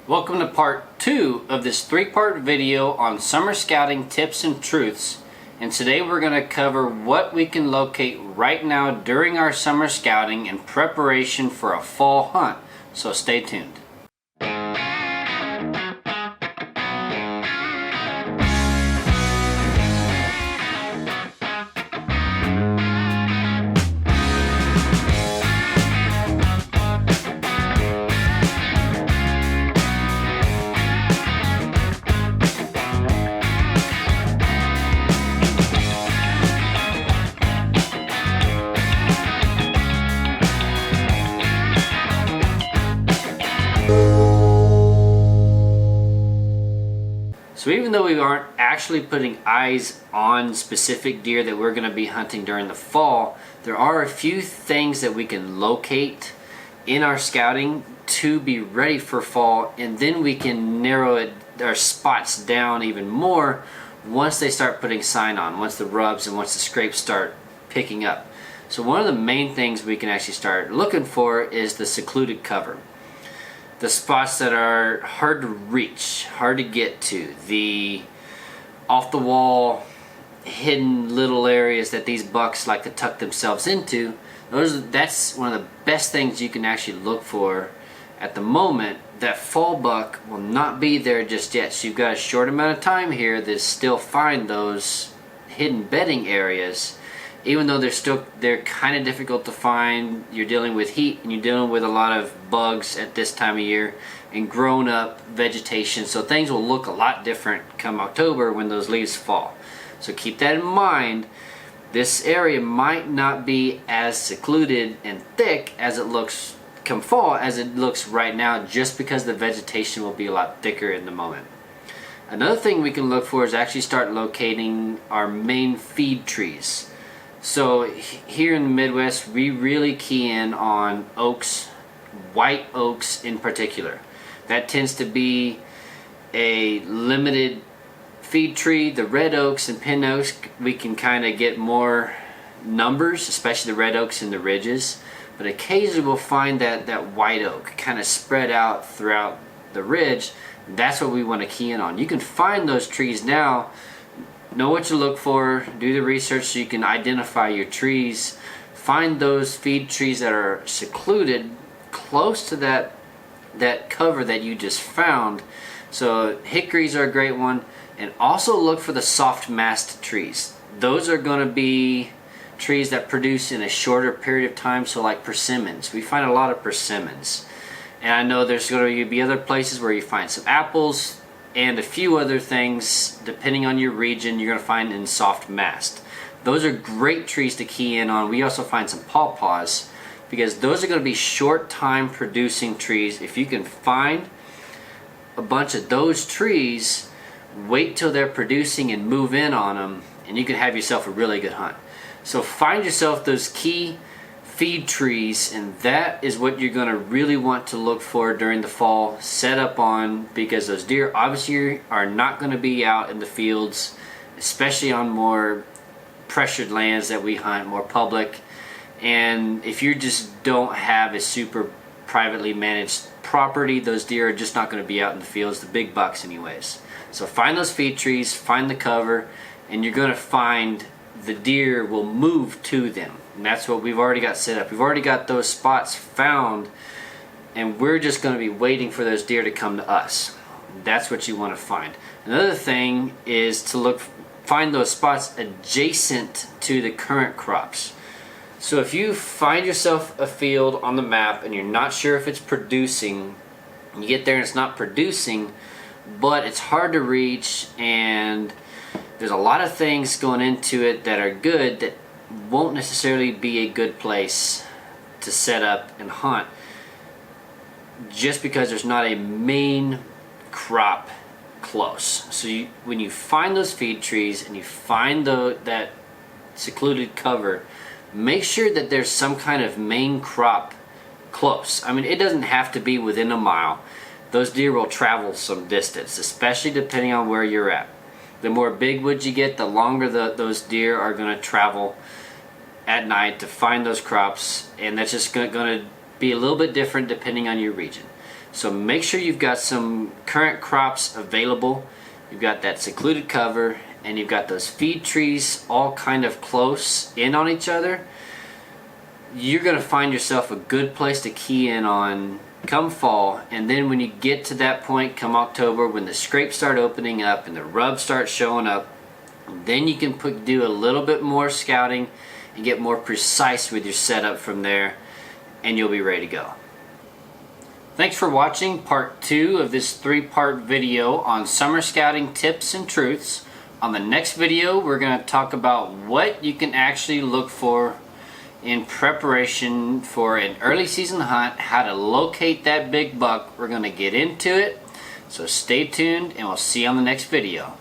Welcome to part 2 of this 3-part video on summer scouting tips and truths. And today we're going to cover what we can locate right now during our summer scouting in preparation for a fall hunt. So stay tuned. So even though we aren't actually putting eyes on specific deer that we're going to be hunting during the fall, there are a few things that we can locate in our scouting to be ready for fall, and then we can narrow our spots down even more once they start putting sign on, once the rubs and once the scrapes start picking up. So one of the main things we can actually start looking for is the secluded cover. The spots that are hard to reach, hard to get to, the off-the-wall, hidden little areas that these bucks like to tuck themselves into, that's one of the best things you can actually look for at the moment. That fall buck will not be there just yet, so you've got a short amount of time here to still find those hidden bedding areas. Even though they're kind of difficult to find, you're dealing with heat and you're dealing with a lot of bugs at this time of year and grown up vegetation, so things will look a lot different come October when those leaves fall. So keep that in mind. This area might not be as secluded and thick as it looks come fall as it looks right now, just because the vegetation will be a lot thicker in the moment. Another thing we can look for is actually start locating our main feed trees. So here in the Midwest, we really key in on oaks, white oaks in particular. That tends to be a limited feed tree. The red oaks and pin oaks, we can kind of get more numbers, especially the red oaks in the ridges. But occasionally we'll find that white oak kind of spread out throughout the ridge. That's what we want to key in on. You can find those trees now. Know what to look for, do the research so you can identify your trees. Find those feed trees that are secluded close to that cover that you just found. So hickories are a great one, and also look for the soft mast trees. Those are going to be trees that produce in a shorter period of time, so like persimmons. We find a lot of persimmons. And I know there's going to be other places where you find some apples, and a few other things, depending on your region, you're going to find in soft mast. Those are great trees to key in on. We also find some pawpaws, because those are going to be short time producing trees. If you can find a bunch of those trees, wait till they're producing and move in on them, and you can have yourself a really good hunt. So find yourself those key feed trees, and that is what you're going to really want to look for during the fall. Set up on, because those deer obviously are not going to be out in the fields, especially on more pressured lands that we hunt, more public. And if you just don't have a super privately managed property, those deer are just not going to be out in the fields, the big bucks anyways. So find those feed trees, find the cover, and you're going to find the deer will move to them. And that's what we've already got set up. We've already got those spots found, and we're just going to be waiting for those deer to come to us. That's what you want to find. Another thing is to find those spots adjacent to the current crops. So if you find yourself a field on the map and you're not sure if it's producing, you get there and it's not producing, but it's hard to reach, and there's a lot of things going into it that are good that won't necessarily be a good place to set up and hunt, just because there's not a main crop close. So when you find those feed trees and you find that secluded cover, make sure that there's some kind of main crop close. I mean, it doesn't have to be within a mile. Those deer will travel some distance, especially depending on where you're at. The more big woods you get, the longer those deer are going to travel at night to find those crops, and that's just going to be a little bit different depending on your region. So make sure you've got some current crops available. You've got that secluded cover, and you've got those feed trees all kind of close in on each other. You're going to find yourself a good place to key in on come fall. And then when you get to that point come October, when the scrapes start opening up and the rubs start showing up, then you can do a little bit more scouting and get more precise with your setup from there, and you'll be ready to go. Thanks for watching part 2 of this 3-part video on summer scouting tips and truths. On the next video, we're going to talk about what you can actually look for in preparation for an early season hunt, how to locate that big buck. We're going to get into it, so stay tuned and we'll see you on the next video.